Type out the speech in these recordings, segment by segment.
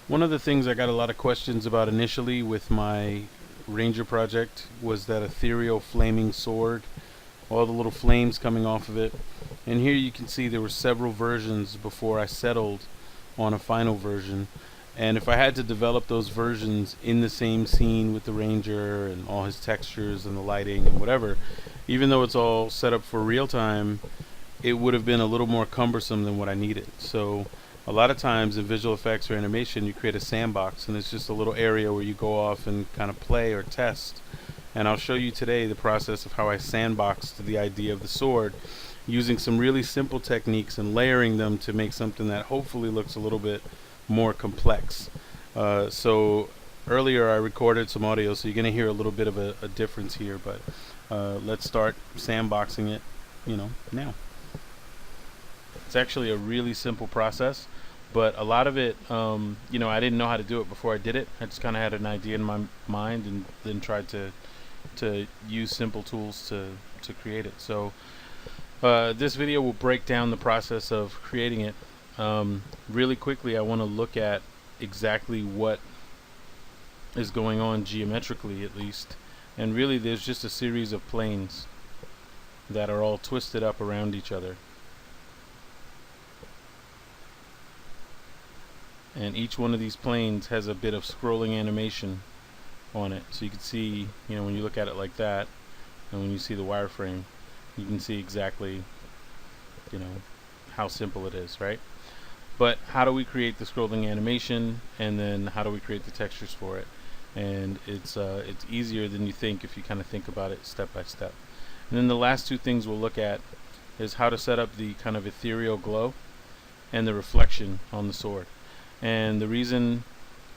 One of the things I got a lot of questions about initially with my Ranger project was that ethereal flaming sword, all the little flames coming off of it. And here you can see there were several versions before I settled on a final version. And if I had to develop those versions in the same scene with the Ranger and all his textures and the lighting and whatever, even though it's all set up for real time, it would have been a little more cumbersome than what I needed. So a lot of times in visual effects or animation, you create a sandbox, and it's just a little area where you go off and kind of play or test. And I'll show you today the process of how I sandboxed the idea of the sword using some really simple techniques and layering them to make something that hopefully looks a little bit more complex. So earlier I recorded some audio, so you're going to hear a little bit of a difference here, but let's start sandboxing it, now. It's actually a really simple process, but a lot of it, I didn't know how to do it before I did it. I just kind of had an idea in my mind and then tried to use simple tools to create it. So this video will break down the process of creating it. Really quickly, I want to look at exactly what is going on geometrically, at least. And really, there's just a series of planes that are all twisted up around each other. And each one of these planes has a bit of scrolling animation on it. So you can see, when you look at it like that, and when you see the wireframe, you can see exactly, how simple it is, right? But how do we create the scrolling animation, and then how do we create the textures for it? And it's easier than you think if you kind of think about it step by step. And then the last two things we'll look at is how to set up the kind of ethereal glow and the reflection on the sword. And the reason,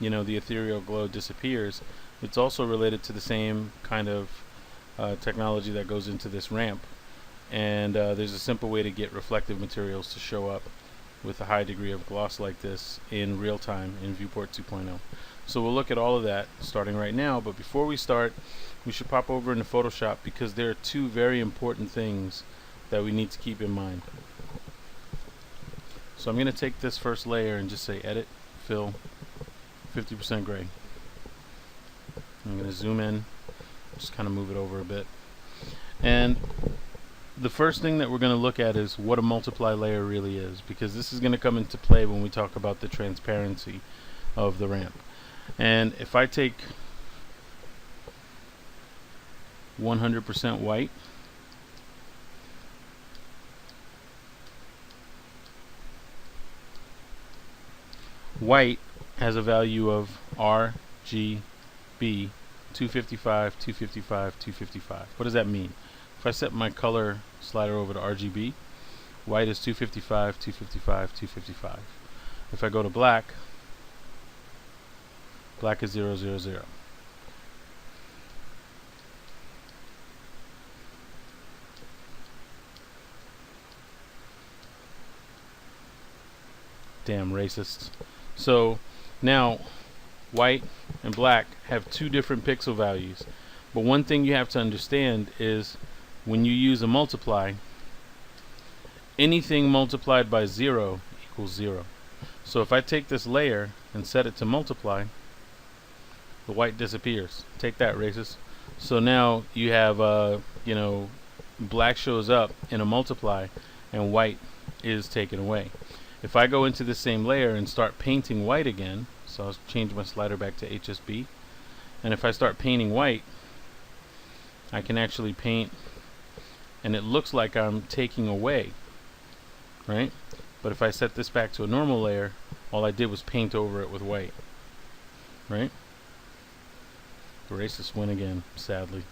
the ethereal glow disappears, it's also related to the same kind of technology that goes into this ramp. And there's a simple way to get reflective materials to show up with a high degree of gloss like this in real time in Viewport 2.0. So we'll look at all of that starting right now, but before we start, we should pop over into Photoshop because there are two very important things that we need to keep in mind. So I'm going to take this first layer and just say edit, fill, 50% gray. I'm going to zoom in, just kind of move it over a bit. And the first thing that we're going to look at is what a multiply layer really is, because this is going to come into play when we talk about the transparency of the ramp. And if I take 100% white, white has a value of RGB 255, 255, 255. What does that mean? If I set my color slider over to RGB, white is 255, 255, 255. If I go to black, black is 0, 0, 0. Damn racists. So now white and black have two different pixel values, but one thing you have to understand is when you use a multiply, anything multiplied by 0 equals 0. So if I take this layer and set it to multiply, the white disappears. Take that, racist. So now you have black shows up in a multiply and white is taken away. If I go into the same layer and start painting white again, so I'll change my slider back to HSB, and if I start painting white, I can actually paint and it looks like I'm taking away, right? But if I set this back to a normal layer, all I did was paint over it with white, right? The racists win again, sadly.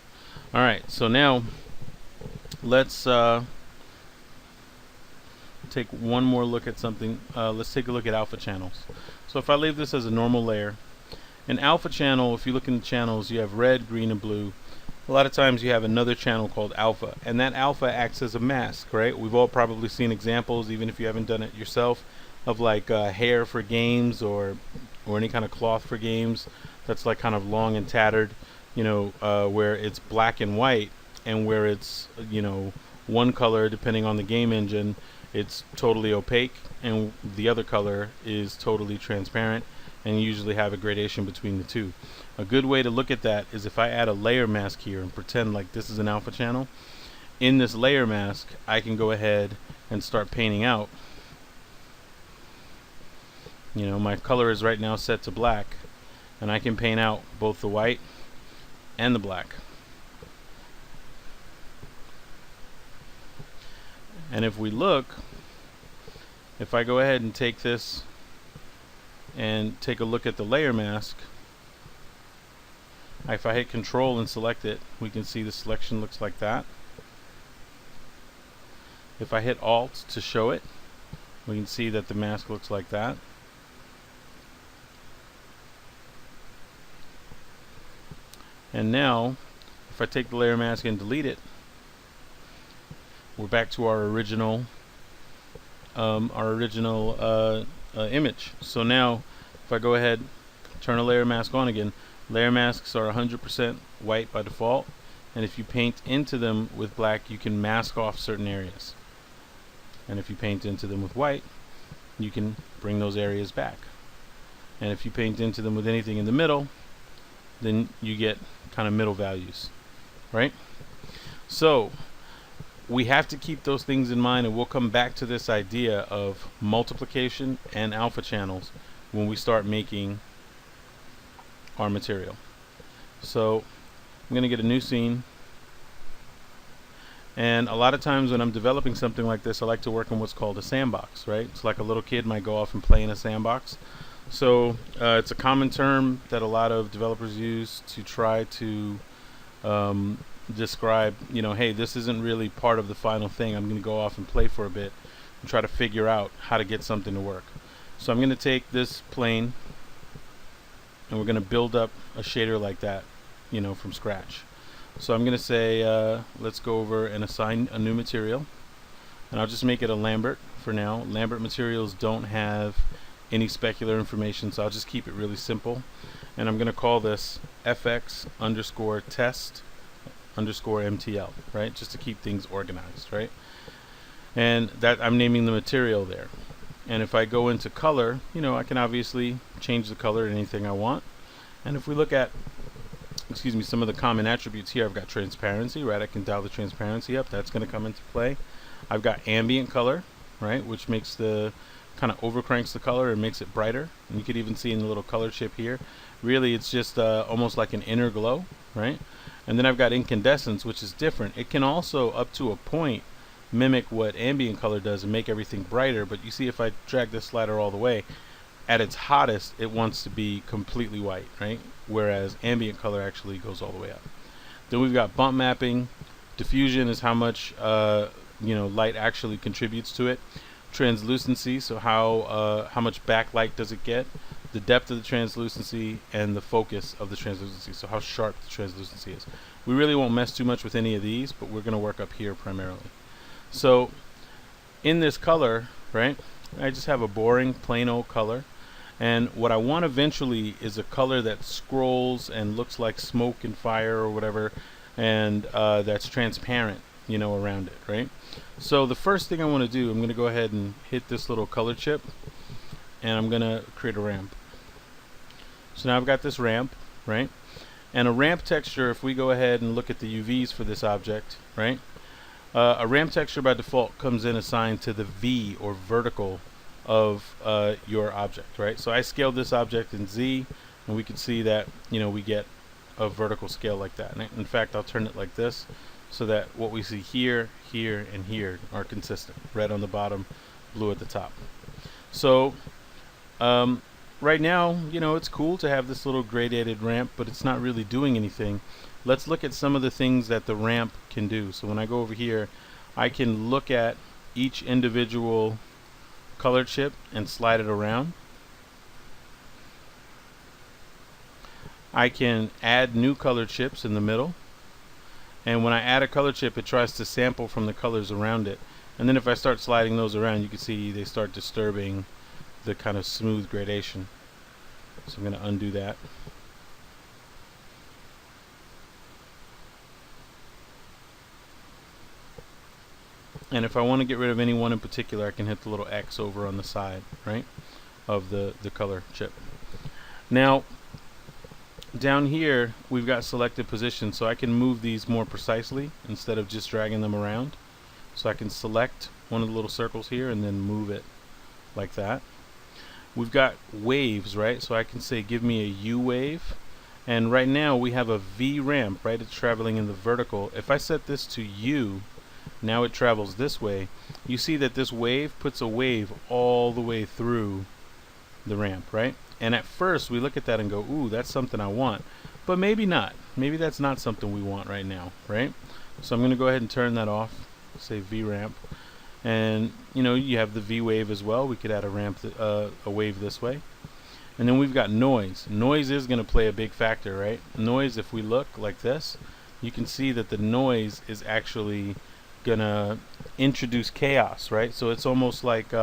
Alright, so now let's take one more look at something. Let's take a look at alpha channels. So if I leave this as a normal layer, an alpha channel, if you look in the channels, you have red, green, and blue. A lot of times you have another channel called alpha, and that alpha acts as a mask, right? We've all probably seen examples, even if you haven't done it yourself, of like hair for games or any kind of cloth for games that's like kind of long and tattered, where it's black and white, and where it's one color depending on the game engine, it's totally opaque, and the other color is totally transparent, and you usually have a gradation between the two. A good way to look at that is if I add a layer mask here and pretend like this is an alpha channel. In this layer mask, I can go ahead and start painting out. You know, my color is right now set to black, and I can paint out both the white and the black. And if we look, if I go ahead and take this and take a look at the layer mask, if I hit Control and select it, we can see the selection looks like that. If I hit Alt to show it, we can see that the mask looks like that. And now, if I take the layer mask and delete it, we're back to our original image. So now, if I go ahead, turn a layer mask on again, layer masks are 100% white by default, and if you paint into them with black, you can mask off certain areas. And if you paint into them with white, you can bring those areas back. And if you paint into them with anything in the middle, then you get kind of middle values, right? So we have to keep those things in mind, and we'll come back to this idea of multiplication and alpha channels when we start making our material. So I'm going to get a new scene, and a lot of times when I'm developing something like this, I like to work in what's called a sandbox, right? It's like a little kid might go off and play in a sandbox. So it's a common term that a lot of developers use to try to describe, you know, hey, this isn't really part of the final thing. I'm going to go off and play for a bit and try to figure out how to get something to work. So I'm going to take this plane and we're going to build up a shader like that, you know, from scratch. So I'm going to say let's go over and assign a new material, and I'll just make it a Lambert for now. Lambert materials don't have any specular information, so I'll just keep it really simple, and I'm going to call this fx underscore test underscore mtl, right, just to keep things organized, right? And that I'm naming the material there. And if I go into color, you know, I can obviously change the color to anything I want. And if we look at, excuse me, some of the common attributes here, I've got transparency, right? I can dial the transparency up. That's going to come into play. I've got ambient color, right, which makes the kind of overcranks the color and makes it brighter. And you could even see in the little color chip here, really it's just almost like an inner glow, right? And then I've got incandescence, which is different. It can also, up to a point, mimic what ambient color does and make everything brighter. But you see, if I drag this slider all the way, at its hottest it wants to be completely white, right? Whereas ambient color actually goes all the way up. Then we've got bump mapping. Diffusion is how much you know, light actually contributes to it. Translucency, so how much backlight does it get, the depth of the translucency, and the focus of the translucency, so how sharp the translucency is. We really won't mess too much with any of these, but we're going to work up here primarily. So in this color, right, I just have a boring plain old color, and what I want eventually is a color that scrolls and looks like smoke and fire or whatever, and that's transparent, you know, around it, right? So the first thing I want to do, I'm going to go ahead and hit this little color chip, and I'm going to create a ramp. So now I've got this ramp, right? And a ramp texture, if we go ahead and look at the UVs for this object, right? A ramp texture by default comes in assigned to the V, or vertical, of your object, right? So I scaled this object in Z, and we can see that, you know, we get a vertical scale like that. And in fact, I'll turn it like this, so that what we see here, here, and here are consistent. Red on the bottom, blue at the top. So right now, you know, it's cool to have this little gradated ramp, but it's not really doing anything. Let's look at some of the things that the ramp can do. So when I go over here, I can look at each individual color chip and slide it around. I can add new color chips in the middle. And when I add a color chip, it tries to sample from the colors around it. And then if I start sliding those around, you can see they start disturbing the kind of smooth gradation. So I'm going to undo that. And if I want to get rid of any one in particular, I can hit the little X over on the side, right, of the color chip. Now, down here, we've got selected positions, so I can move these more precisely instead of just dragging them around. So I can select one of the little circles here and then move it like that. We've got waves, right? So I can say, give me a U wave. And right now, we have a V ramp, right? It's traveling in the vertical. If I set this to U, now it travels this way. You see that this wave puts a wave all the way through the ramp, right? And at first we look at that and go, ooh, that's something I want. But maybe not. Maybe that's not something we want right now, right? So I'm going to go ahead and turn that off, say V ramp. And you know, you have the V wave as well. We could add a ramp, a wave this way. And then we've got noise. Noise is going to play a big factor, right? Noise, if we look like this, you can see that the noise is actually gonna introduce chaos, right? So it's almost like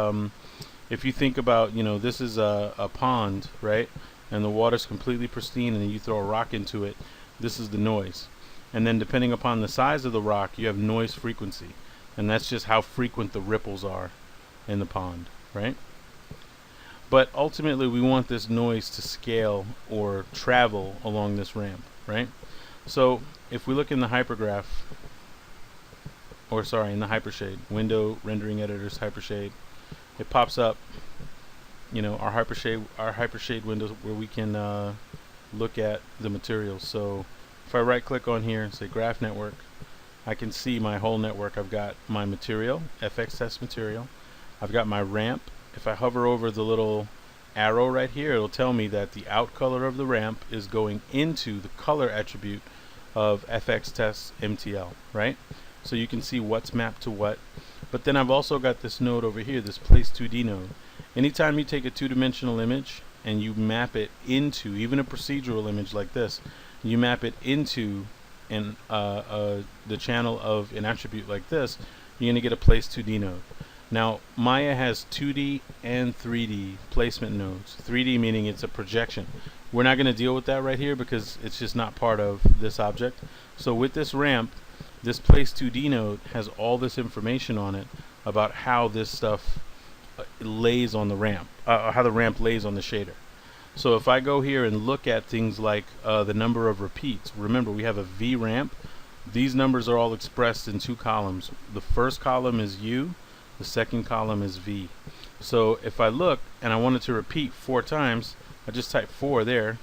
if you think about, you know, this is a pond, right? And the water's completely pristine, and then you throw a rock into it. This is the noise. And then depending upon the size of the rock, you have noise frequency. And that's just how frequent the ripples are in the pond, right? But ultimately, we want this noise to scale or travel along this ramp, right? So if we look in the hypergraph, or sorry, in the hypershade, window rendering editors hypershade, it pops up, you know, our hypershade windows where we can look at the materials. So if I right click on here and say graph network, I can see my whole network. I've got my material, FX test material. I've got my ramp. If I hover over the little arrow right here, it'll tell me that the out color of the ramp is going into the color attribute of FX test MTL, right? So you can see what's mapped to what. But then I've also got this node over here, this place 2D node. Anytime you take a two-dimensional image and you map it into, even a procedural image like this, you map it into the channel of an attribute like this, you're going to get a place 2D node. Now, Maya has 2D and 3D placement nodes. 3D meaning it's a projection. We're not going to deal with that right here because it's just not part of this object. So with this ramp, this place 2D node has all this information on it about how this stuff lays on the ramp, how the ramp lays on the shader. So if I go here and look at things like the number of repeats, remember we have a V ramp. These numbers are all expressed in two columns. The first column is U, the second column is V. So if I look and I want it to repeat 4 times, I just type 4 there,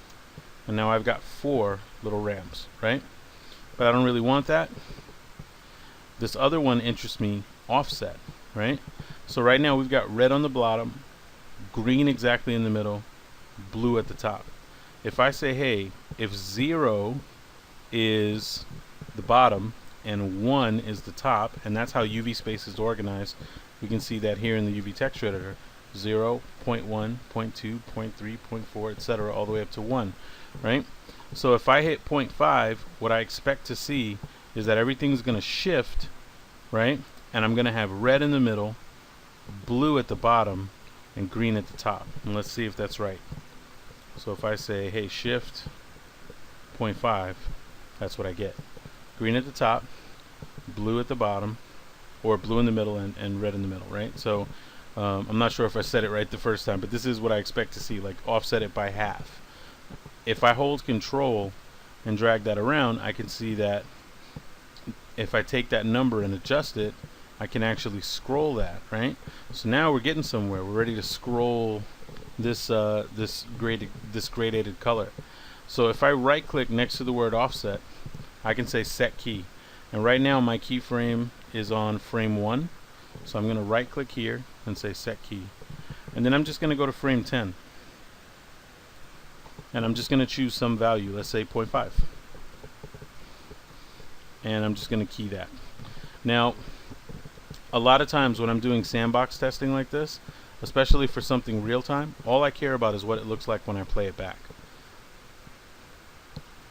and now I've got 4 little ramps, right? But I don't really want that. This other one interests me, offset, right? So right now we've got red on the bottom, green exactly in the middle, blue at the top. If I say, hey, if 0 is the bottom and 1 is the top, and that's how UV space is organized, we can see that here in the UV texture editor, 0, 0.1, 0.2, 0.3, 0.4, etc., all the way up to 1, right? So if I hit 0.5, what I expect to see is that everything's going to shift, right? And I'm going to have red in the middle, blue at the bottom, and green at the top. And let's see if that's right. So if I say, hey, shift 0.5, that's what I get. Green at the top, blue at the bottom, or blue in the middle and red in the middle, right? So I'm not sure if I said it right the first time, but this is what I expect to see, like offset it by half. If I hold control and drag that around, I can see that if I take that number and adjust it, I can actually scroll that, right? So now we're getting somewhere. We're ready to scroll this this gradated color. So if I right click next to the word offset, I can say set key. And right now my keyframe is on frame 1. So I'm going to right click here and say set key. And then I'm just going to go to frame 10. And I'm just going to choose some value, let's say 0.5. And I'm just going to key that. Now, a lot of times when I'm doing sandbox testing like this, especially for something real time, all I care about is what it looks like when I play it back.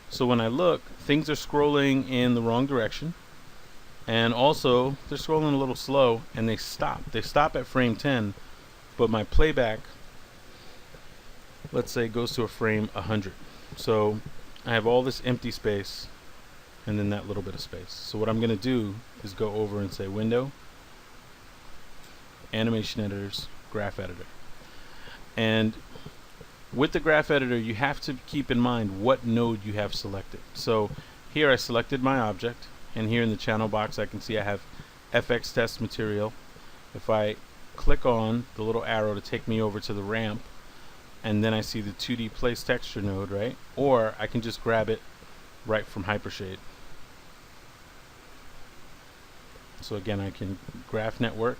So when I look, things are scrolling in the wrong direction, and also they're scrolling a little slow, and they stop. They stop at frame 10, but my playback, let's say, goes to a frame 100. So I have all this empty space and then that little bit of space. So what I'm going to do is go over and say window, Animation Editor's graph editor. And with the graph editor, you have to keep in mind what node you have selected. So here I selected my object, and here in the channel box I can see I have FX test material. If I click on the little arrow to take me over to the ramp, and then I see the 2D place texture node, right? Or I can just grab it right from Hypershade. So again, I can graph network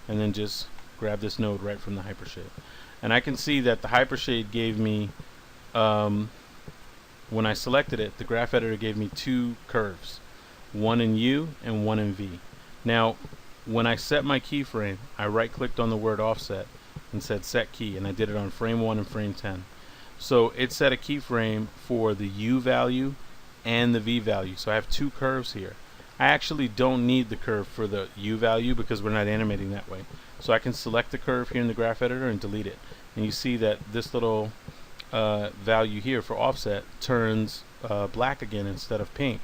and then just grab this node right from the Hypershade. And I can see that the Hypershade gave me, when I selected it, the graph editor gave me two curves, one in U and one in V. Now, when I set my keyframe, I right-clicked on the word offset and said set key, and I did it on frame 1 and frame 10. So it set a keyframe for the U value and the V value. So I have two curves here. I actually don't need the curve for the U value because we're not animating that way. So I can select the curve here in the graph editor and delete it. And you see that this little value here for offset turns black again instead of pink.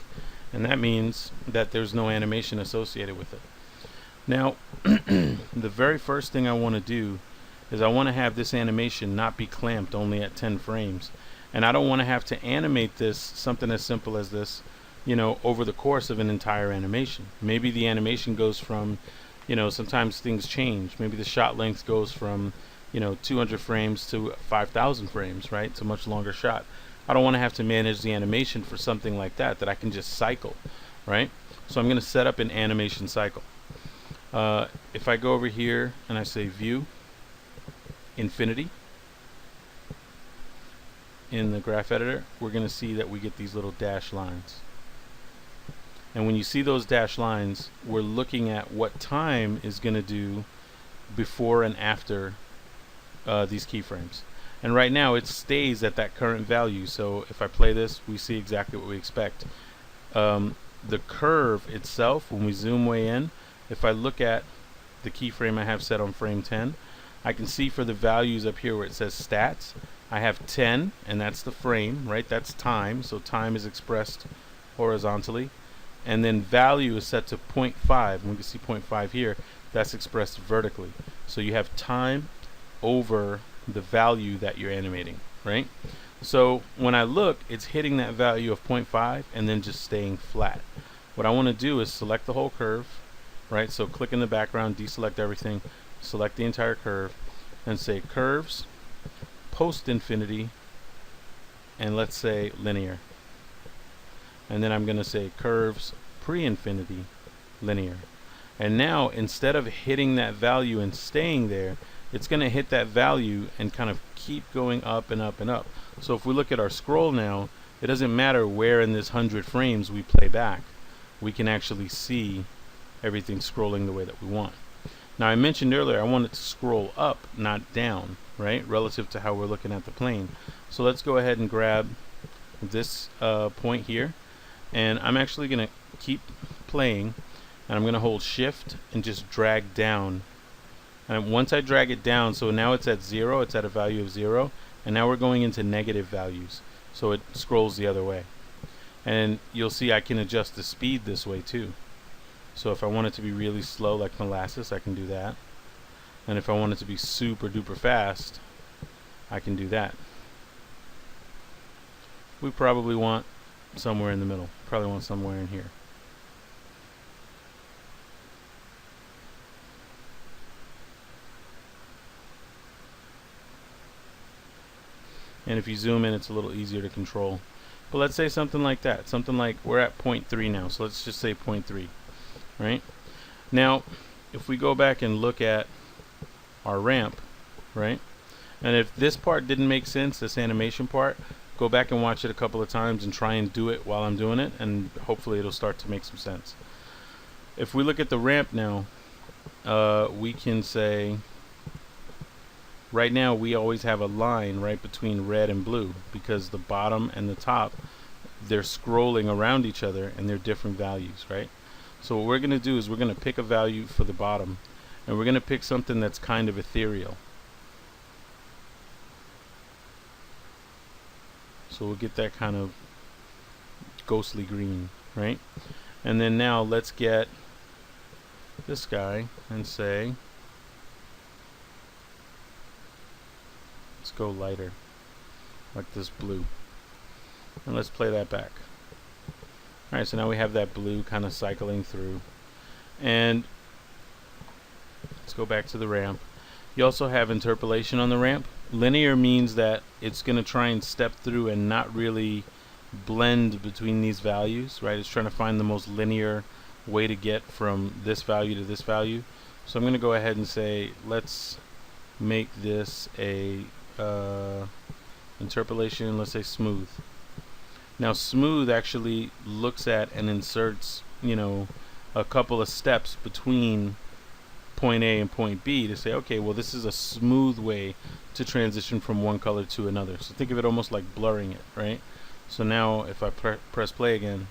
And that means that there's no animation associated with it. Now, the very first thing I want to do is I want to have this animation not be clamped only at 10 frames. And I don't want to have to animate this, something as simple as this, you know, over the course of an entire animation. Maybe the animation goes from, you know, sometimes things change. Maybe the shot length goes from, you know, 200 frames to 5,000 frames, right? It's a much longer shot. I don't want to have to manage the animation for something like that, that I can just cycle, right? So I'm going to set up an animation cycle. If I go over here and I say view infinity in the graph editor, we're going to see that we get these little dash lines. And when you see those dash lines, we're looking at what time is going to do before and after these keyframes. And right now it stays at that current value. So if I play this, we see exactly what we expect. The curve itself, when we zoom way in, if I look at the keyframe I have set on frame 10, I can see for the values up here where it says stats, I have 10, and that's the frame, right? That's time, so time is expressed horizontally. And then value is set to 0.5, and we can see 0.5 here, that's expressed vertically. So you have time over the value that you're animating, right? So when I look, it's hitting that value of 0.5 and then just staying flat. What I want to do is select the whole curve, right? So click in the background, deselect everything, select the entire curve, and say curves, post infinity, and let's say linear. And then I'm going to say curves pre-infinity linear. And now instead of hitting that value and staying there, it's going to hit that value and kind of keep going up and up and up. So if we look at our scroll now, it doesn't matter where in this 100 frames we play back. We can actually see everything scrolling the way that we want. Now I mentioned earlier I want it to scroll up, not down, right? Relative to how we're looking at the plane. So let's go ahead and grab this point here, and I'm actually going to keep playing, and I'm going to hold shift and just drag down. And once I drag it down, so now it's at 0, it's at a value of 0, and now we're going into negative values, so it scrolls the other way. And you'll see I can adjust the speed this way too. So if I want it to be really slow like molasses, I can do that. And if I want it to be super duper fast, I can do that. We probably want somewhere in the middle. Probably want somewhere in here. And if you zoom in, it's a little easier to control. But let's say something like that. Something like we're at 0.3 now, so let's just say 0.3. Right? Now, if we go back and look at our ramp, right? And if this part didn't make sense, this animation part, go back and watch it a couple of times and try and do it while I'm doing it, and hopefully it'll start to make some sense. If we look at the ramp now, we can say, right now we always have a line right between red and blue because the bottom and the top, they're scrolling around each other and they're different values, right? So what we're going to do is we're going to pick a value for the bottom, and we're going to pick something that's kind of ethereal. So we'll get that kind of ghostly green, right? And then now let's get this guy and say go lighter, like this blue. And let's play that back. Alright, so now we have that blue kind of cycling through. And let's go back to the ramp. You also have interpolation on the ramp. Linear means that it's going to try and step through and not really blend between these values, right? It's trying to find the most linear way to get from this value to this value. So I'm going to go ahead and say, let's make this a interpolation, let's say smooth. Now smooth actually looks at and inserts, you know, a couple of steps between point A and point B to say, okay, well, this is a smooth way to transition from one color to another. So think of it almost like blurring it, right? So now if I press play again,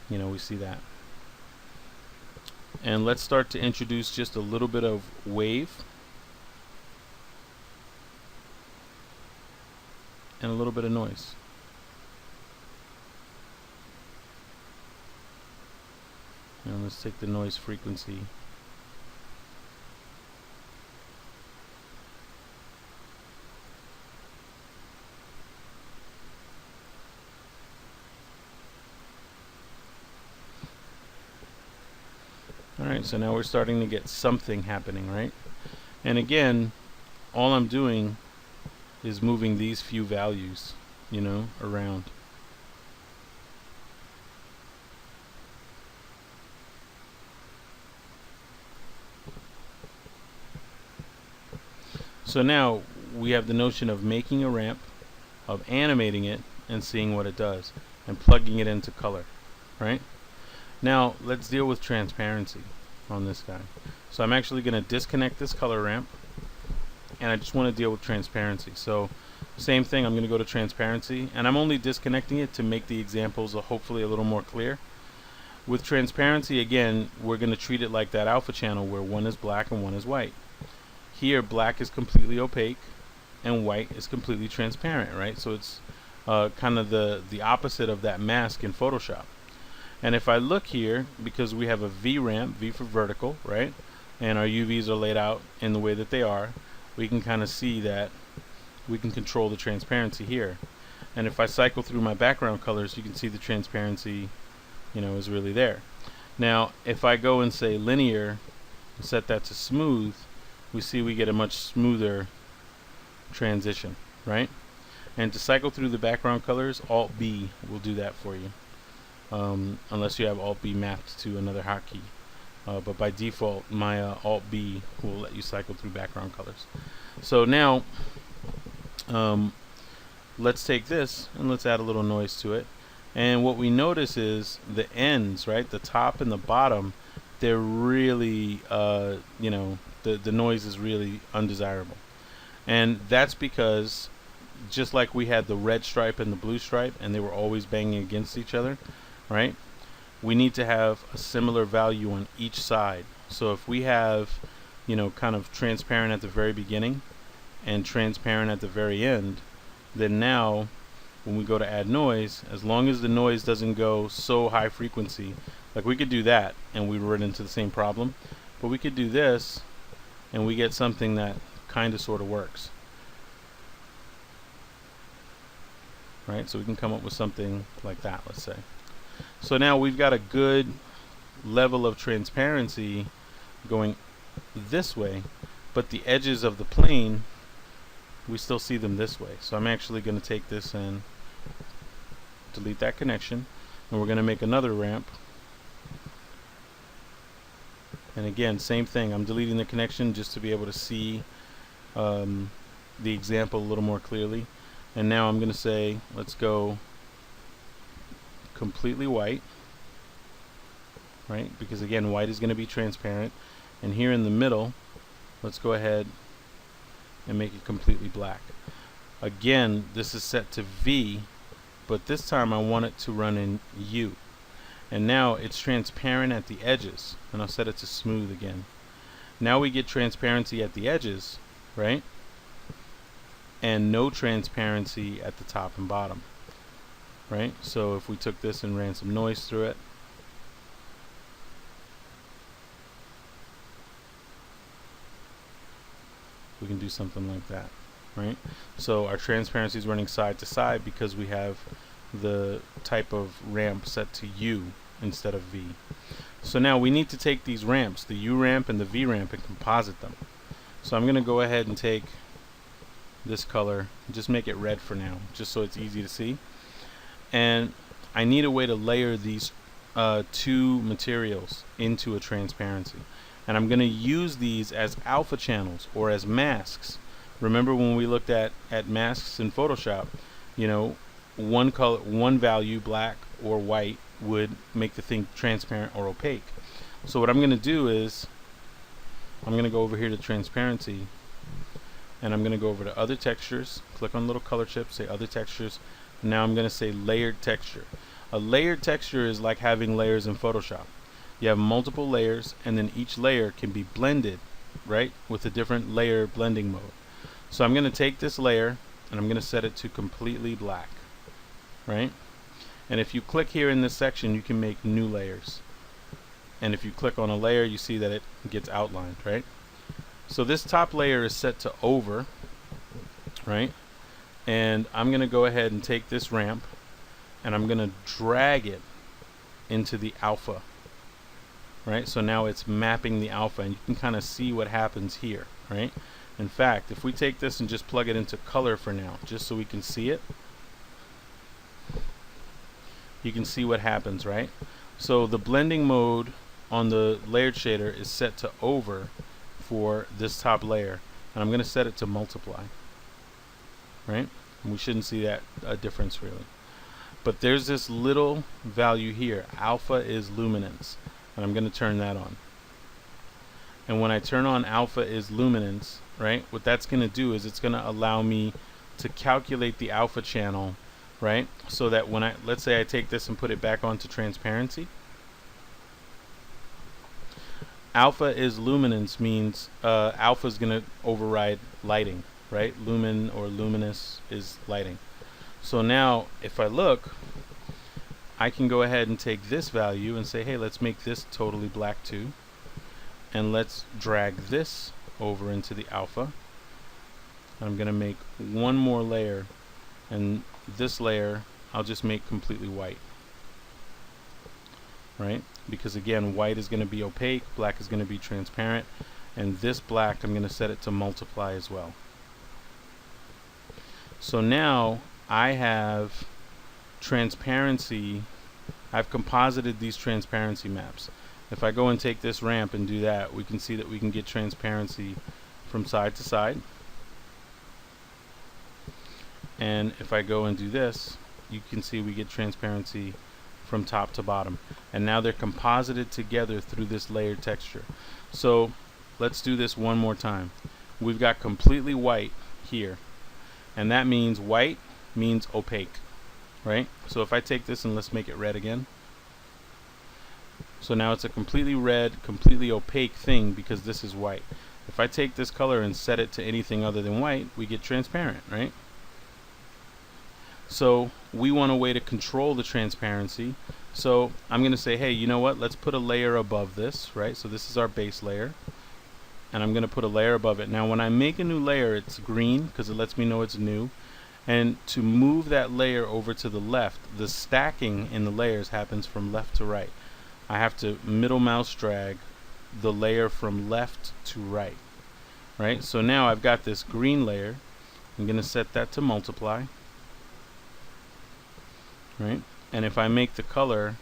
you know, we see that. And let's start to introduce just a little bit of wave and a little bit of noise. And let's take the noise frequency. Alright, so now we're starting to get something happening, right? And again, all I'm doing is moving these few values, you know, around. So now we have the notion of making a ramp, of animating it and seeing what it does, and plugging it into color, right? Now let's deal with transparency on this guy. So I'm actually going to disconnect this color ramp, and I just want to deal with transparency. So same thing, I'm going to go to transparency, and I'm only disconnecting it to make the examples hopefully a little more clear. With transparency, again, we're going to treat it like that alpha channel where one is black and one is white. Here black is completely opaque and white is completely transparent, right? So it's kind of the opposite of that mask in Photoshop. And if I look here, because we have a V ramp, V for vertical, right? And our UVs are laid out in the way that they are, we can kind of see that we can control the transparency here. And if I cycle through my background colors, you can see the transparency, you know, is really there. Now, if I go and say linear and set that to smooth, we see we get a much smoother transition, right? And to cycle through the background colors, Alt-B will do that for you. Unless you have Alt-B mapped to another hotkey. But by default, my Alt-B will let you cycle through background colors. So now, let's take this and let's add a little noise to it. And what we notice is the ends, right? The top and the bottom, they're really, you know, the noise is really undesirable. And that's because just like we had the red stripe and the blue stripe and they were always banging against each other, right? We need to have a similar value on each side. So if we have, you know, kind of transparent at the very beginning and transparent at the very end, then now when we go to add noise, as long as the noise doesn't go so high frequency, like we could do that and we run into the same problem, but we could do this and we get something that kind of sort of works, right? So we can come up with something like that, let's say. So now we've got a good level of transparency going this way, but the edges of the plane, we still see them this way. So I'm actually going to take this and delete that connection, and we're going to make another ramp. And again, same thing, I'm deleting the connection just to be able to see the example a little more clearly. And now I'm going to say, let's go completely white, right? Because again, white is going to be transparent. And here in the middle, let's go ahead and make it completely black. Again, this is set to V, but this time I want it to run in U. And now it's transparent at the edges, and I'll set it to smooth again. Now we get transparency at the edges, right? And no transparency at the top and bottom, right? So if we took this and ran some noise through it, we can do something like that. right? So our transparency is running side to side because we have the type of ramp set to U instead of V. So now we need to take these ramps, the U ramp and the V ramp, and composite them. So I'm going to go ahead and take this color, just make it red for now, just so it's easy to see. And I need a way to layer these two materials into a transparency. And I'm going to use these as alpha channels or as masks. Remember when we looked at masks in Photoshop, you know, one color, one value, black or white, would make the thing transparent or opaque. So what I'm going to do is I'm going to go over here to transparency, and I'm going to go over to other textures, click on little color chip, say other textures, and now I'm going to say layered texture. A layered texture is like having layers in Photoshop. You have multiple layers, and then each layer can be blended, right, with a different layer blending mode. So I'm going to take this layer and I'm going to set it to completely black, right? And if you click here in this section, you can make new layers. And if you click on a layer, you see that it gets outlined, right? So this top layer is set to over, right? And I'm going to go ahead and take this ramp and I'm going to drag it into the alpha, right? So now it's mapping the alpha, and you can kind of see what happens here, right? In fact, if we take this and just plug it into color for now, just so we can see it, you can see what happens, right? So the blending mode on the layered shader is set to over for this top layer, and I'm going to set it to multiply, right? And we shouldn't see that difference really. But there's this little value here, alpha is luminance, and I'm going to turn that on. And when I turn on alpha is luminance, right, what that's going to do is it's going to allow me to calculate the alpha channel, right, so that when let's say I take this and put it back onto transparency, alpha is luminance means alpha is going to override lighting, right? Lumen or luminous is lighting. So now if I look, I can go ahead and take this value and say, hey, let's make this totally black too, and let's drag this over into the alpha. I'm going to make one more layer, and this layer I'll just make completely white, right? Because again, white is going to be opaque, black is going to be transparent, and this black I'm going to set it to multiply as well. So now I have transparency, I've composited these transparency maps. If I go and take this ramp and do that, we can see that we can get transparency from side to side. And if I go and do this, you can see we get transparency from top to bottom. And now they're composited together through this layered texture. So let's do this one more time. We've got completely white here, and that means white means opaque, right? So if I take this and let's make it red again. So now it's a completely red, completely opaque thing because this is white. If I take this color and set it to anything other than white, we get transparent, right? So we want a way to control the transparency. So I'm going to say, hey, you know what? Let's put a layer above this, right? So this is our base layer, and I'm going to put a layer above it. Now when I make a new layer, it's green because it lets me know it's new. And to move that layer over to the left, the stacking in the layers happens from left to right. I have to middle mouse drag the layer from left to right, right? So now I've got this green layer. I'm going to set that to multiply, right? And if I make the color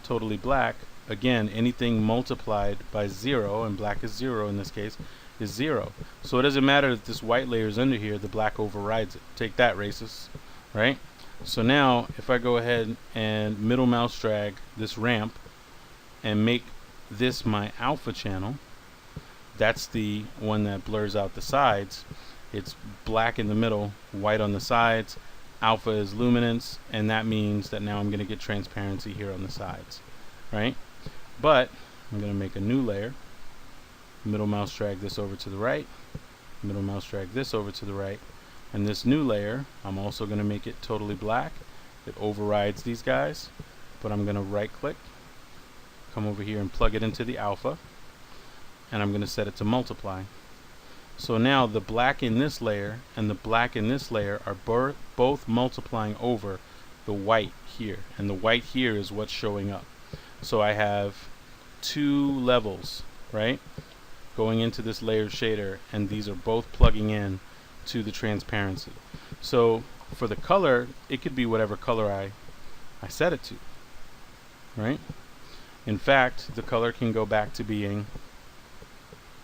totally black, again, anything multiplied by 0, and black is 0 in this case, is 0. So it doesn't matter that this white layer is under here, the black overrides it. Take that, racists, right? So now if I go ahead and middle mouse drag this ramp and make this my alpha channel, that's the one that blurs out the sides. It's black in the middle, white on the sides. Alpha is luminance, and that means that now I'm going to get transparency here on the sides, right? But I'm going to make a new layer, middle mouse drag this over to the right, middle mouse drag this over to the right, and this new layer I'm also going to make it totally black. It overrides these guys, but I'm going to right click, come over here and plug it into the alpha, and I'm going to set it to multiply. So now the black in this layer and the black in this layer are both multiplying over the white here, and the white here is what's showing up. So I have two levels, right, going into this layered shader, and these are both plugging in to the transparency. So for the color, it could be whatever color I set it to, right? In fact, the color can go back to being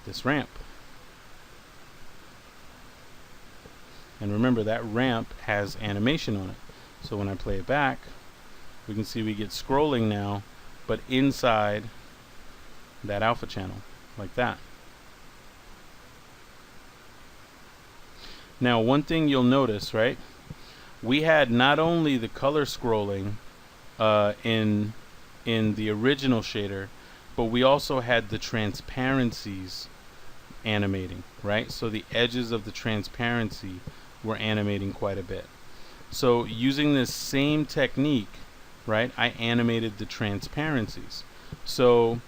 this ramp. And remember, that ramp has animation on it. So when I play it back, we can see we get scrolling now, but inside that alpha channel, like that. Now, one thing you'll notice, right? We had not only the color scrolling in the original shader, but we also had the transparencies animating, right? So the edges of the transparency were animating quite a bit. So using this same technique, right, I animated the transparencies. So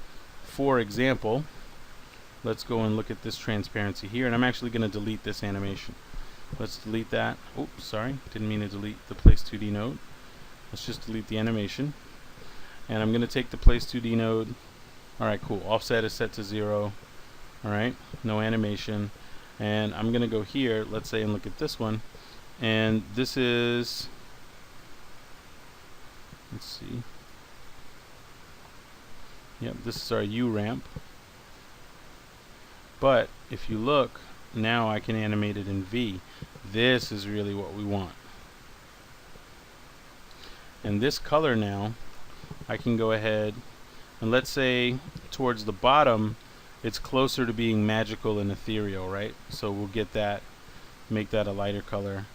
for example, let's go and look at this transparency here, and I'm actually going to delete this animation. Let's delete that. Oops, sorry, didn't mean to delete the place 2D node. Let's just delete the animation, and I'm going to take the place 2D node. Alright, cool. Offset is set to 0. Alright, no animation. And I'm going to go here, let's say, and look at this one. And this is, let's see. Yep, this is our U ramp. But if you look, now I can animate it in V. This is really what we want. And this color now, I can go ahead and let's say towards the bottom, it's closer to being magical and ethereal, right? So we'll get that, make that a lighter color.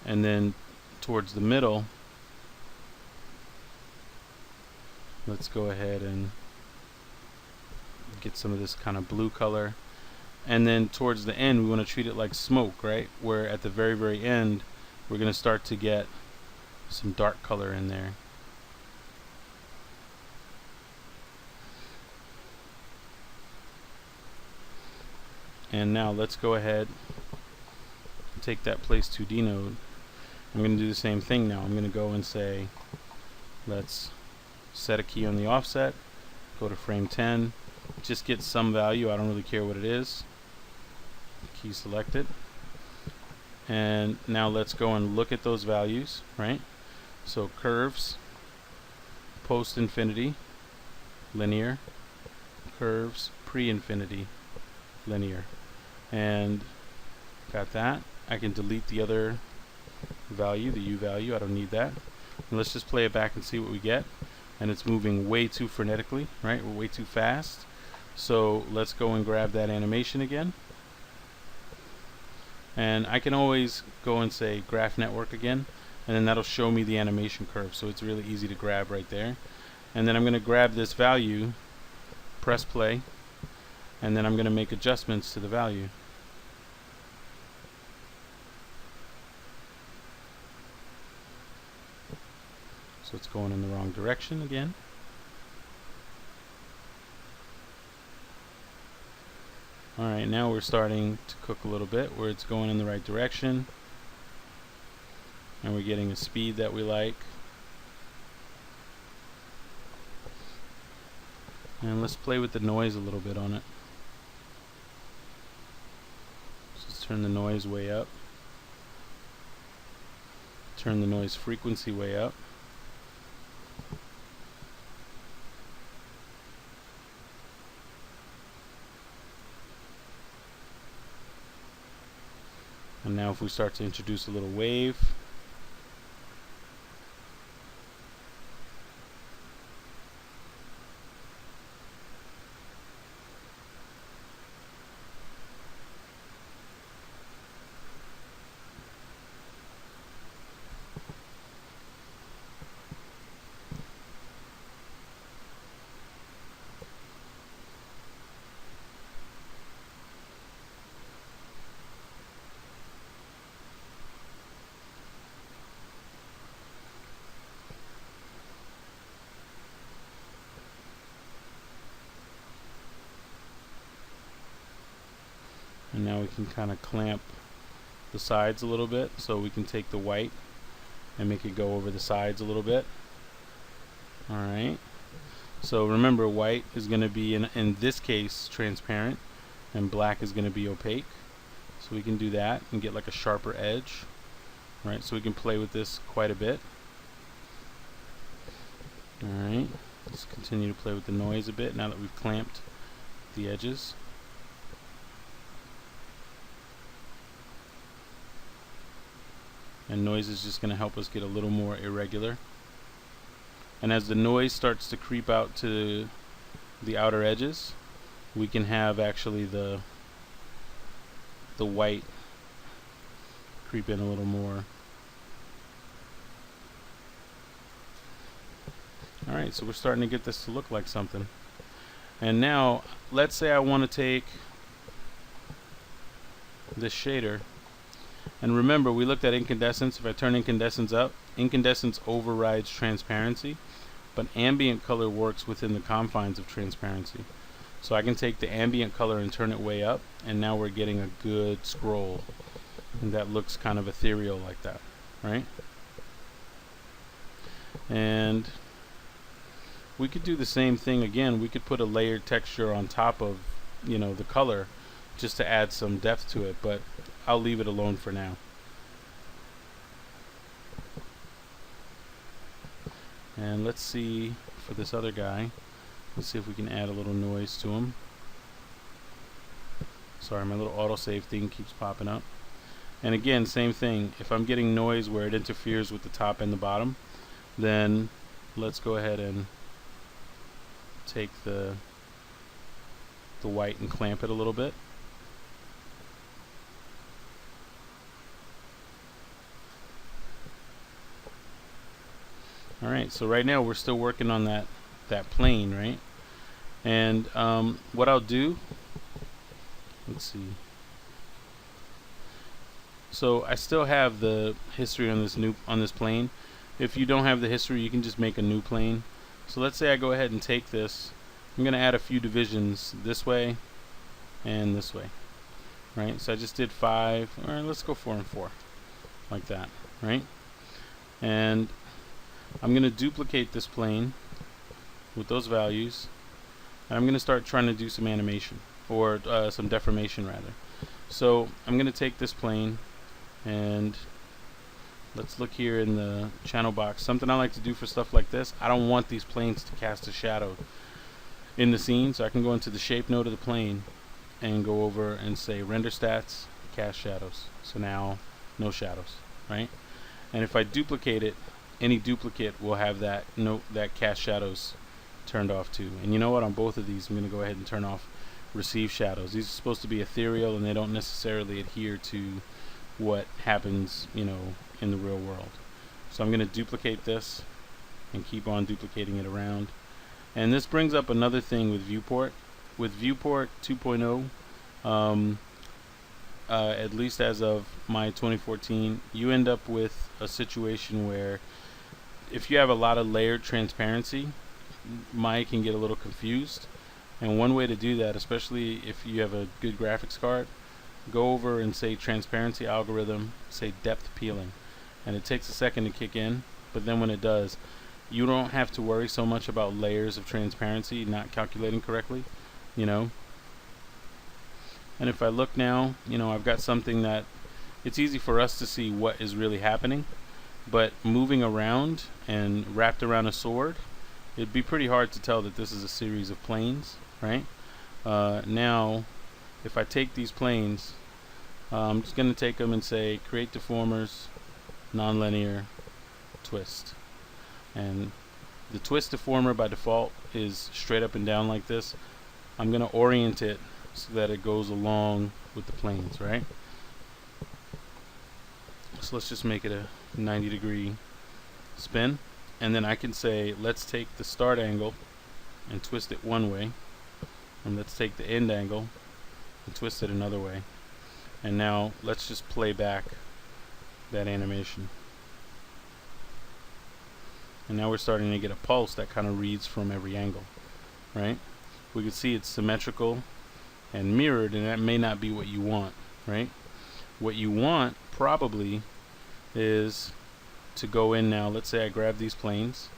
And then towards the middle, let's go ahead and get some of this kind of blue color. And then towards the end, we want to treat it like smoke, right? Where at the very, very end, we're going to start to get some dark color in there. And now let's go ahead and take that place 2D node. I'm going to do the same thing now. I'm going to go and say, let's set a key on the offset, go to frame 10, just get some value. I don't really care what it is. Key selected. And now let's go and look at those values, right? So curves, post-infinity, linear, curves, pre-infinity, linear. And got that. I can delete the other value, the U value. I don't need that. And let's just play it back and see what we get. And it's moving way too frenetically, right? We're way too fast. So let's go and grab that animation again. And I can always go and say graph network again, and then that'll show me the animation curve. So it's really easy to grab right there. And then I'm going to grab this value, press play, and then I'm going to make adjustments to the value. So it's going in the wrong direction again. Alright, now we're starting to cook a little bit where it's going in the right direction. And we're getting a speed that we like. And let's play with the noise a little bit on it. So let's turn the noise way up. Turn the noise frequency way up. And now if we start to introduce a little wave, now we can kind of clamp the sides a little bit, so we can take the white and make it go over the sides a little bit. Alright, so remember, white is going to be in this case transparent, and black is going to be opaque. So we can do that and get like a sharper edge. Right, so we can play with this quite a bit. Alright, let's continue to play with the noise a bit now that we've clamped the edges. And noise is just going to help us get a little more irregular. And as the noise starts to creep out to the outer edges, we can have actually the white creep in a little more. Alright, so we're starting to get this to look like something. And now, let's say I want to take this shader. And remember, we looked at incandescence. If I turn incandescence up, incandescence overrides transparency, but ambient color works within the confines of transparency. So I can take the ambient color and turn it way up, and now we're getting a good scroll. And that looks kind of ethereal like that, right? And we could do the same thing again. We could put a layered texture on top of, you know, the color just to add some depth to it, but I'll leave it alone for now. And let's see for this other guy. Let's see if we can add a little noise to him. Sorry, my little autosave thing keeps popping up. And again, same thing. If I'm getting noise where it interferes with the top and the bottom, then let's go ahead and take the white and clamp it a little bit. Alright, so right now we're still working on that plane, right? And what I'll do, let's see. So I still have the history on this plane. If you don't have the history, you can just make a new plane. So let's say I go ahead and take this. I'm going to add a few divisions this way and this way, right? So I just did 5, or let's go 4 and 4, like that, right? And I'm going to duplicate this plane with those values, and I'm going to start trying to do some animation, or some deformation rather. So I'm going to take this plane, and let's look here in the channel box. Something I like to do for stuff like this, I don't want these planes to cast a shadow in the scene, so I can go into the shape node of the plane and go over and say render stats, cast shadows. So now no shadows, right? And if I duplicate it, any duplicate will have that cast shadows turned off too. And you know what, on both of these I'm going to go ahead and turn off receive shadows. These are supposed to be ethereal, and they don't necessarily adhere to what happens, you know, in the real world. So I'm going to duplicate this and keep on duplicating it around. And this brings up another thing with viewport. With viewport 2.0, at least as of my 2014, you end up with a situation where if you have a lot of layered transparency, Maya can get a little confused. And one way to do that, especially if you have a good graphics card, go over and say transparency algorithm, say depth peeling, and it takes a second to kick in, but then when it does, you don't have to worry so much about layers of transparency not calculating correctly, you know. And if I look now, you know, I've got something that it's easy for us to see what is really happening, but moving around and wrapped around a sword, it'd be pretty hard to tell that this is a series of planes, right? Now if I take these planes, I'm just going to take them and say create deformers, nonlinear, twist. And the twist deformer by default is straight up and down like this. I'm going to orient it so that it goes along with the planes, right? So let's just make it a 90-degree spin, and then I can say let's take the start angle and twist it one way, and let's take the end angle and twist it another way. And now let's just play back that animation. And now we're starting to get a pulse that kind of reads from every angle, right? We can see it's symmetrical and mirrored, and that may not be what you want. right? What you want probably is to go in now. Let's say I grab these planes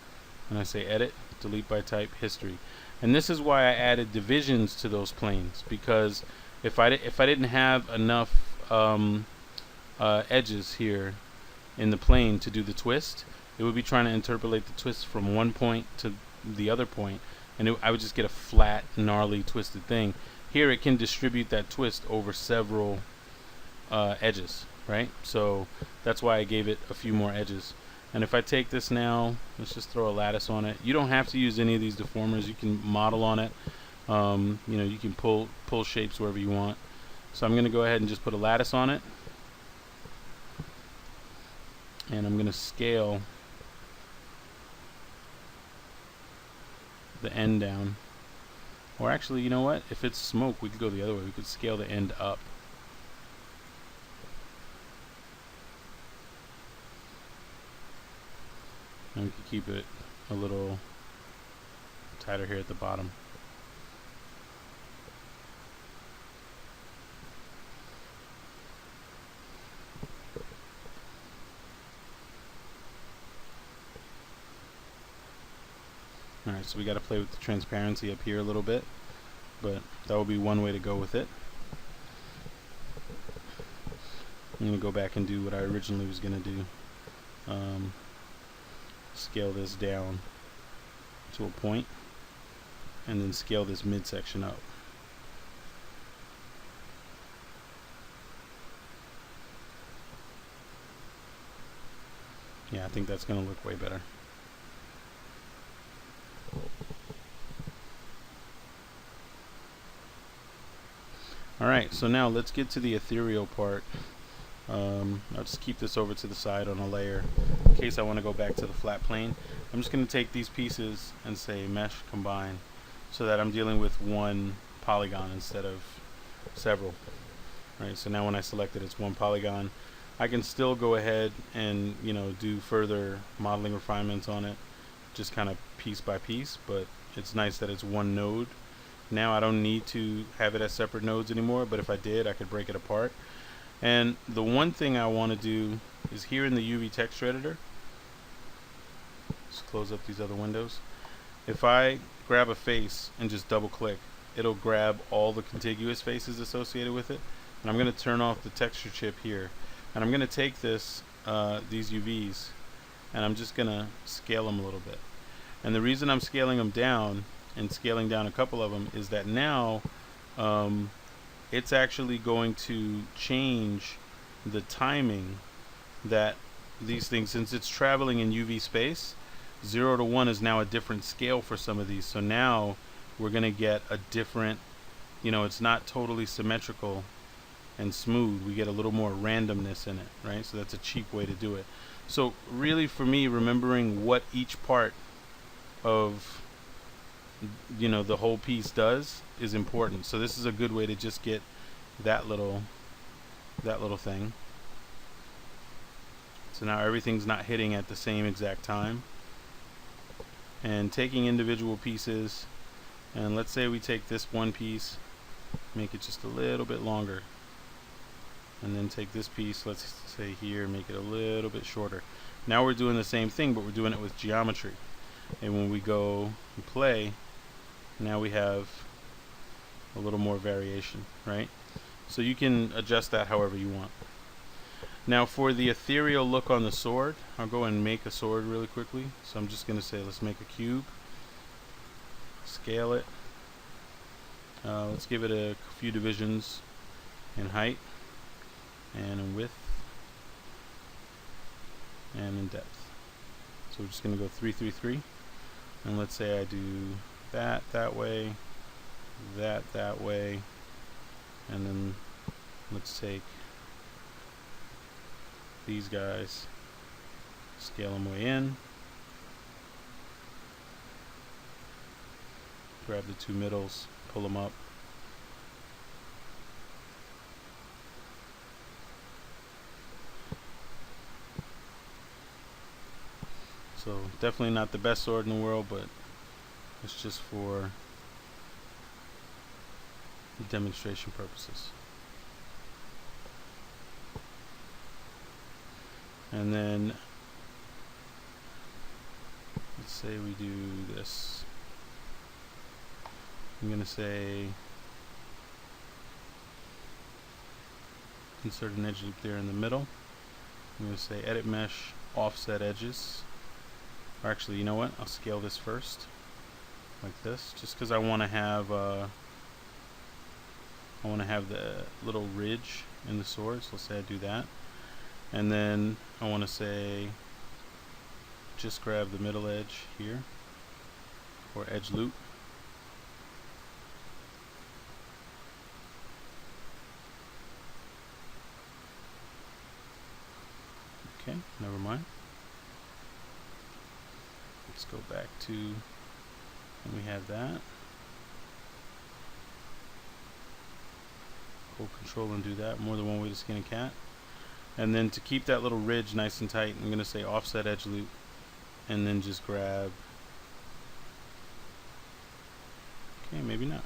and I say edit, delete by type, history. And this is why I added divisions to those planes, because if I didn't have enough edges here in the plane to do the twist, it would be trying to interpolate the twist from one point to the other point, and I would just get a flat, gnarly, twisted thing. Here it can distribute that twist over several edges, right? So that's why I gave it a few more edges. And if I take this now, let's just throw a lattice on it. You don't have to use any of these deformers. You can model on it. You know, you can pull shapes wherever you want. So I'm going to go ahead and just put a lattice on it. And I'm going to scale the end down. Or actually, you know what? If it's smoke, we could go the other way. We could scale the end up. And we can keep it a little tighter here at the bottom. Alright, so we got to play with the transparency up here a little bit, but that will be one way to go with it. I'm going to go back and do what I originally was going to do. Scale this down to a point, and then scale this midsection up. Yeah, I think that's going to look way better. Alright, so now let's get to the ethereal part. I'll just keep this over to the side on a layer in case I want to go back to the flat plane. I'm just going to take these pieces and say mesh combine, so that I'm dealing with one polygon instead of several. Right, so now when I select it, it's one polygon. I can still go ahead and, you know, do further modeling refinements on it, just kind of piece by piece, but it's nice that it's one node. Now I don't need to have it as separate nodes anymore, but if I did, I could break it apart. And the one thing I want to do is here in the UV texture editor, let's close up these other windows. If I grab a face and just double click, it'll grab all the contiguous faces associated with it. And I'm going to turn off the texture chip here. And I'm going to take this, these UVs, and I'm just going to scale them a little bit. And the reason I'm scaling them down and scaling down a couple of them is that now it's actually going to change the timing that these things, since it's traveling in UV space, 0 to 1 is now a different scale for some of these. So now we're going to get a different, you know, it's not totally symmetrical and smooth. We get a little more randomness in it, right? So that's a cheap way to do it. So really for me, remembering what each part of, you know, the whole piece does is important. So this is a good way to just get that little thing. So now everything's not hitting at the same exact time. And taking individual pieces, and let's say we take this one piece, make it just a little bit longer, and then take this piece, let's say here, make it a little bit shorter. Now we're doing the same thing, but we're doing it with geometry. And when we go and play, now we have a little more variation, right? So you can adjust that however you want. Now for the ethereal look on the sword, I'll go and make a sword really quickly. So I'm just going to say let's make a cube, scale it, let's give it a few divisions in height and in width and in depth. So we're just going to go 3, 3, 3, and let's say I do that way, that way, and then let's take these guys, scale them way in, grab the two middles, pull them up, so definitely not the best sword in the world, but it's just for demonstration purposes. And then let's say we do this. I'm going to say insert an edge loop there in the middle. I'm going to say edit mesh, offset edges. Or actually, you know what? I'll scale this first, like this, just because I want to have the little ridge in the sword. So let's say I do that, and then I want to say just grab the middle edge here, or edge loop. Okay, never mind. Let's go back to when we had that. Hold control and do that. More than one way to skin a cat. And then to keep that little ridge nice and tight, I'm going to say offset edge loop, and then just grab. Okay, maybe not.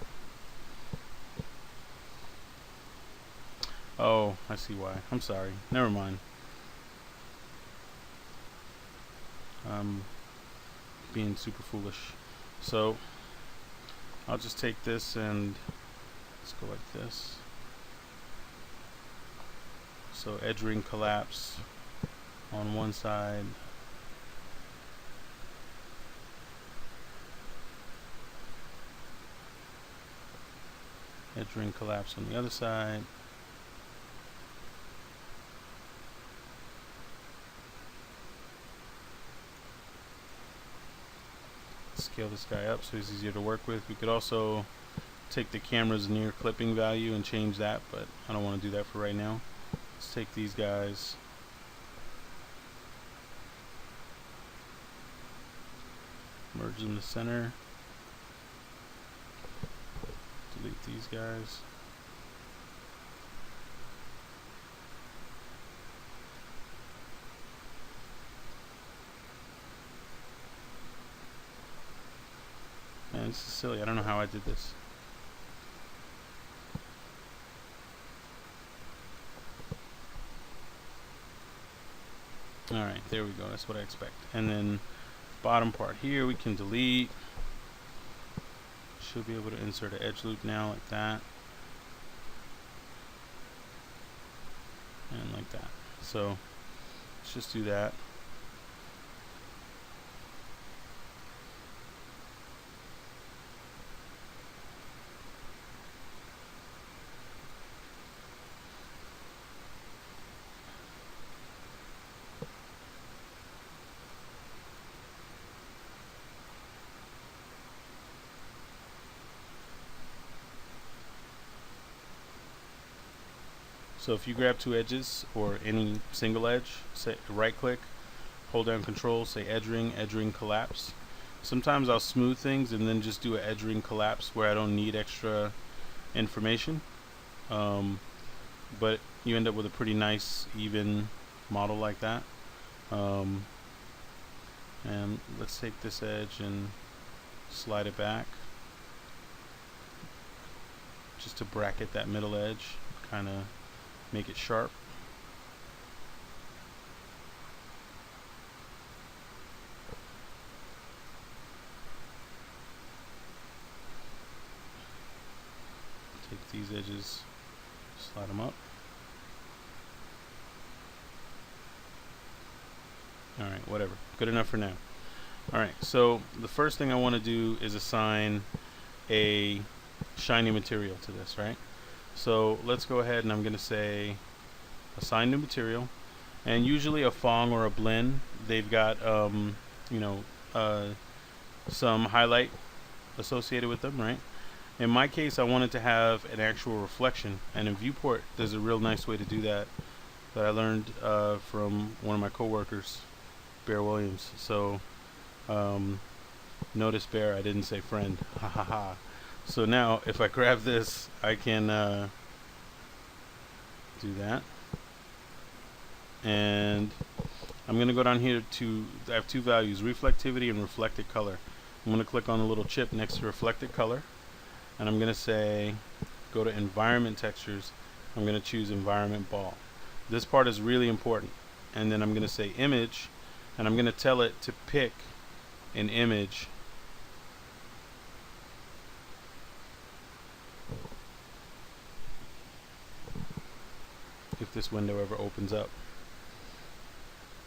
Oh, I see why. I'm sorry. Never mind. Being super foolish. So I'll just take this and let's go like this. So edge ring collapse on one side, edge ring collapse on the other side. Scale this guy up so he's easier to work with. We could also take the camera's near clipping value and change that, but I don't want to do that for right now. Let's take these guys, merge them to center, delete these guys. Man, this is silly. I don't know how I did this. Alright, there we go. That's what I expect. And then bottom part here we can delete. Should be able to insert an edge loop now like that. And like that. So let's just do that. So if you grab two edges or any single edge, say right click, hold down control, say edge ring collapse. Sometimes I'll smooth things and then just do an edge ring collapse where I don't need extra information. But you end up with a pretty nice even model like that. And let's take this edge and slide it back just to bracket that middle edge, kind of make it sharp. Take these edges, slide them up. Alright, whatever. Good enough for now. Alright, so the first thing I want to do is assign a shiny material to this, right? So let's go ahead and I'm going to say assign new material, and usually a Fong or a blend, they've got some highlight associated with them, right? In my case, I wanted to have an actual reflection, and in viewport there's a real nice way to do that that I learned from one of my coworkers, Bear Williams. So notice Bear, I didn't say friend. Ha ha ha. So now if I grab this, I can do that, and I'm going to go down here to, I have two values, reflectivity and reflected color. I'm going to click on the little chip next to reflected color, and I'm going to say go to environment textures. I'm going to choose environment ball. This part is really important. and then I'm going to say image, and I'm going to tell it to pick an image if this window ever opens up.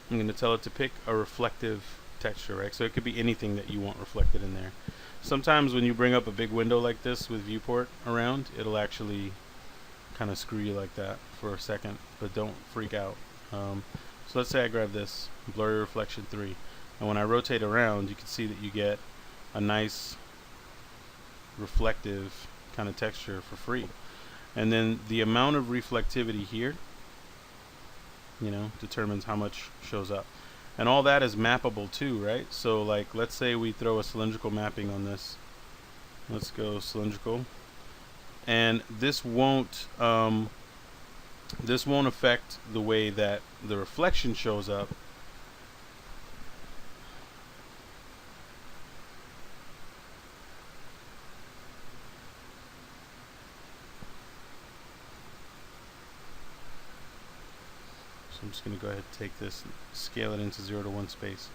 I'm going to tell it to pick a reflective texture, right? So it could be anything that you want reflected in there. Sometimes when you bring up a big window like this with viewport around, it'll actually kind of screw you like that for a second, but don't freak out. So let's say I grab this, blurry reflection 3, and when I rotate around, you can see that you get a nice reflective kind of texture for free. And then the amount of reflectivity here, determines how much shows up. And all that is mappable too, right? So like, let's say we throw a cylindrical mapping on this. Let's go cylindrical. And this won't affect the way that the reflection shows up. So I'm just going to go ahead and take this and scale it into 0 to 1 space.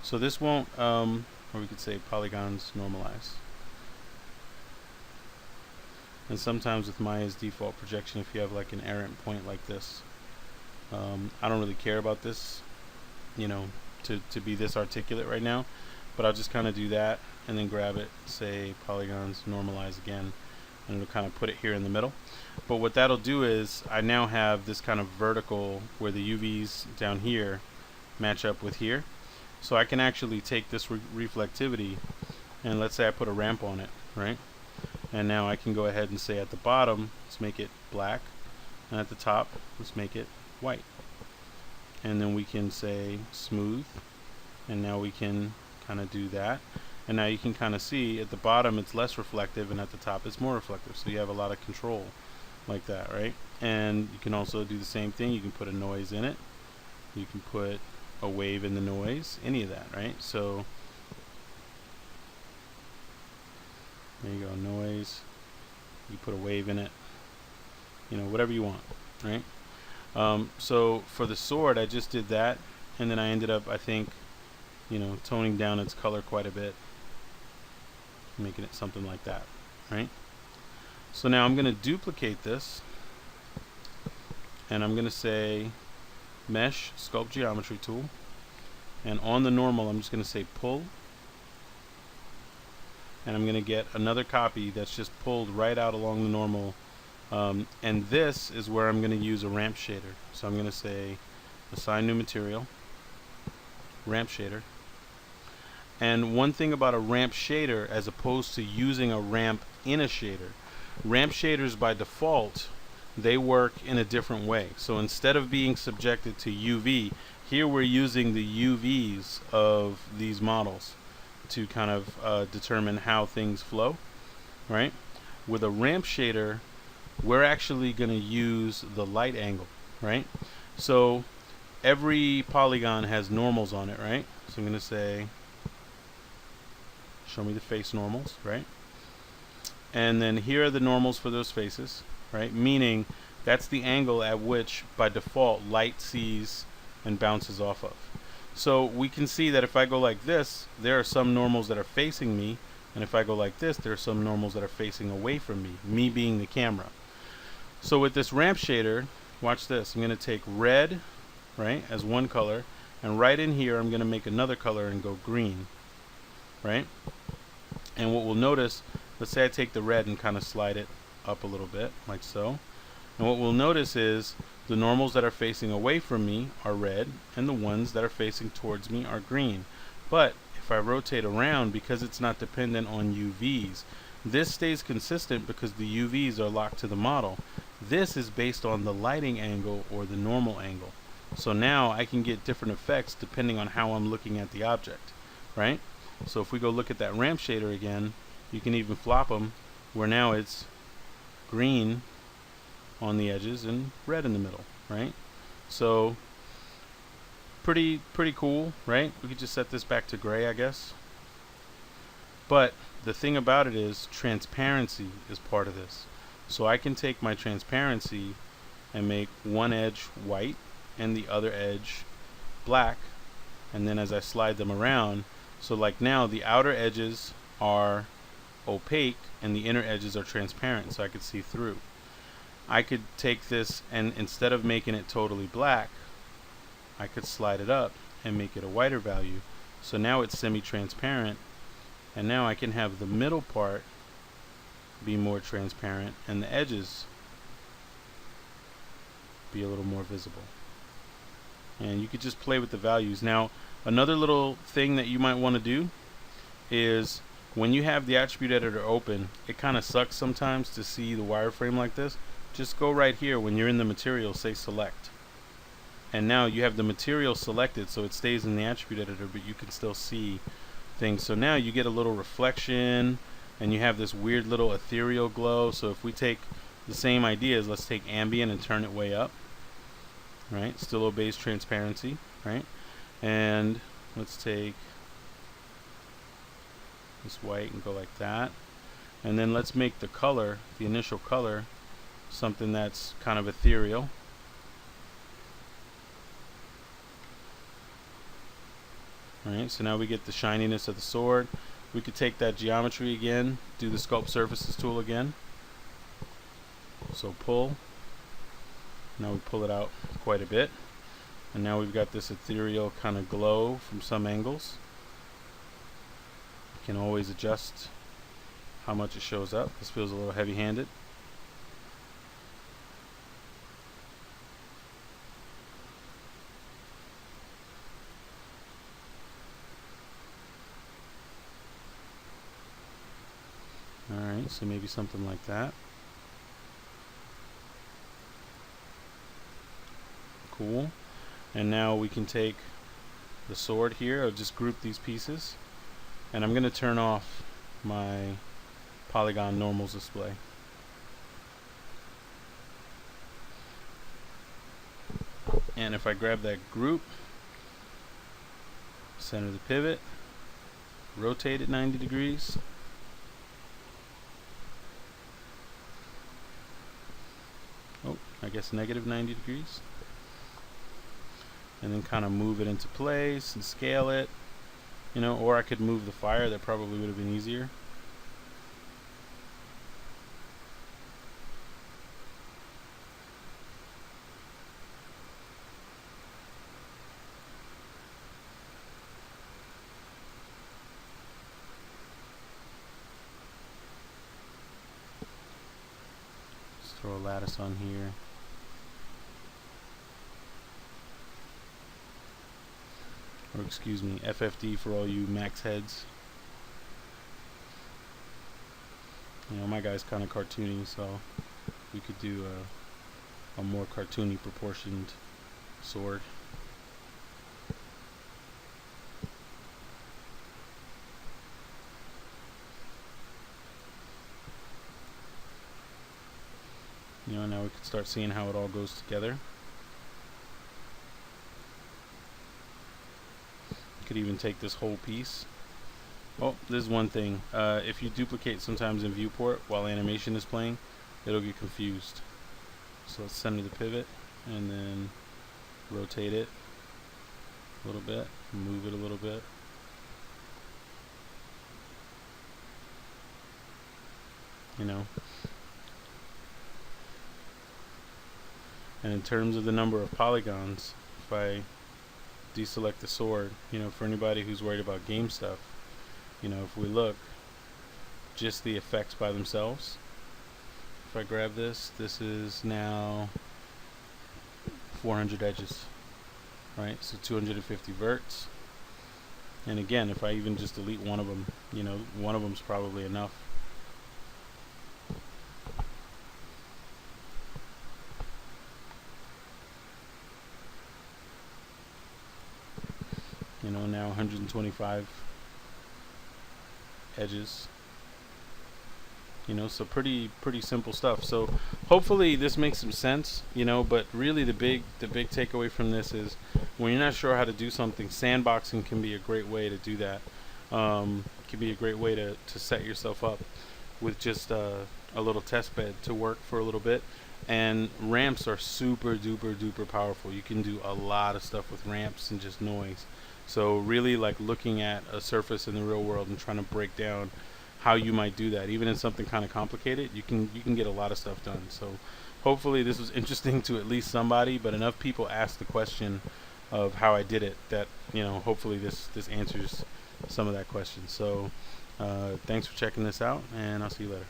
So this won't, or we could say polygons normalize. And sometimes with Maya's default projection, if you have like an errant point like this, I don't really care about this, to be this articulate right now, but I'll just kind of do that and then grab it, say polygons normalize again, and it'll kind of put it here in the middle. But what that'll do is I now have this kind of vertical where the UVs down here match up with here. So I can actually take this reflectivity, and let's say I put a ramp on it, right? And now I can go ahead and say at the bottom, let's make it black, and at the top, let's make it white. And then we can say smooth, and now we can kind of do that. And now you can kind of see at the bottom it's less reflective, and at the top it's more reflective. So you have a lot of control like that, right? And you can also do the same thing. You can put a noise in it. You can put a wave in the noise, any of that, right? So there you go, noise. You put a wave in it, whatever you want, right? So for the sword, I just did that, and then I ended up, I think, toning down its color quite a bit, making it something like that, right? So now I'm going to duplicate this, and I'm going to say mesh sculpt geometry tool, and on the normal I'm just going to say pull, and I'm going to get another copy that's just pulled right out along the normal, and this is where I'm going to use a ramp shader. So I'm going to say assign new material, ramp shader. And one thing about a ramp shader as opposed to using a ramp in a shader, ramp shaders by default, they work in a different way. So instead of being subjected to UV, here we're using the UVs of these models to kind of determine how things flow, right? With a ramp shader, we're actually going to use the light angle, right? So every polygon has normals on it, right? So I'm going to say, show me the face normals, right? And then here are the normals for those faces, right? Meaning that's the angle at which, by default, light sees and bounces off of. So we can see that if I go like this, there are some normals that are facing me, and if I go like this, there are some normals that are facing away from me being the camera. So with this ramp shader, watch this. I'm going to take red, right, as one color, and right in here I'm going to make another color and go green, right? And what we'll notice, let's say I take the red and kind of slide it up a little bit, like so. And what we'll notice is the normals that are facing away from me are red, and the ones that are facing towards me are green. But if I rotate around, because it's not dependent on UVs, this stays consistent because the UVs are locked to the model. This is based on the lighting angle or the normal angle. So now I can get different effects depending on how I'm looking at the object, right? So if we go look at that ramp shader again, you can even flop them where now it's green on the edges and red in the middle, right? So pretty cool, right? We could just set this back to gray, I guess. But the thing about it is transparency is part of this. So I can take my transparency and make one edge white and the other edge black, and then as I slide them around, so like now the outer edges are opaque and the inner edges are transparent, so I could see through. I could take this, and instead of making it totally black, I could slide it up and make it a whiter value. So now it's semi-transparent, and now I can have the middle part be more transparent and the edges be a little more visible. And you could just play with the values. Now, another little thing that you might want to do is when you have the attribute editor open, it kind of sucks sometimes to see the wireframe like this. Just go right here when you're in the material, say select. And now you have the material selected, so it stays in the attribute editor, but you can still see things. So now you get a little reflection, and you have this weird little ethereal glow. So if we take the same ideas, let's take ambient and turn it way up, right? Still obeys transparency, right? And let's take this white and go like that. And then let's make the color, the initial color, something that's kind of ethereal. Alright, so now we get the shininess of the sword. We could take that geometry again, do the sculpt surfaces tool again. So pull. Now we pull it out quite a bit. And now we've got this ethereal kind of glow from some angles. You can always adjust how much it shows up. This feels a little heavy-handed. Alright, so maybe something like that. Cool. And now we can take the sword here. I'll just group these pieces. And I'm going to turn off my polygon normals display. And if I grab that group, center the pivot, rotate it 90 degrees, oh, I guess negative 90 degrees, and then kind of move it into place and scale it, you know, or I could move the fire. That probably would have been easier. Just throw a lattice on here. Or excuse me, FFD for all you Max heads. You know, my guy's kind of cartoony, so we could do a more cartoony proportioned sword. You know, now we could start seeing how it all goes together. Could even take this whole piece. Oh, this is one thing. If you duplicate sometimes in viewport while animation is playing, it'll get confused. So let's center the pivot and then rotate it a little bit, move it a little bit. You know. And in terms of the number of polygons, if I deselect the sword, you know, for anybody who's worried about game stuff, you know, if we look, just the effects by themselves. If I grab this, this is now 400 edges, right? So 250 verts. And again, if I even just delete one of them, you know, one of them's probably enough. You know, now 125 edges. You know, so pretty simple stuff. So hopefully this makes some sense, you know, but really the big takeaway from this is when you're not sure how to do something, sandboxing can be a great way to do that. Can be a great way to set yourself up with just a little test bed to work for a little bit. And ramps are super duper duper powerful. You can do a lot of stuff with ramps and just noise. So really, like, looking at a surface in the real world and trying to break down how you might do that, even in something kind of complicated, you can get a lot of stuff done. So hopefully this was interesting to at least somebody, but enough people asked the question of how I did it that, hopefully this answers some of that question. So thanks for checking this out, and I'll see you later.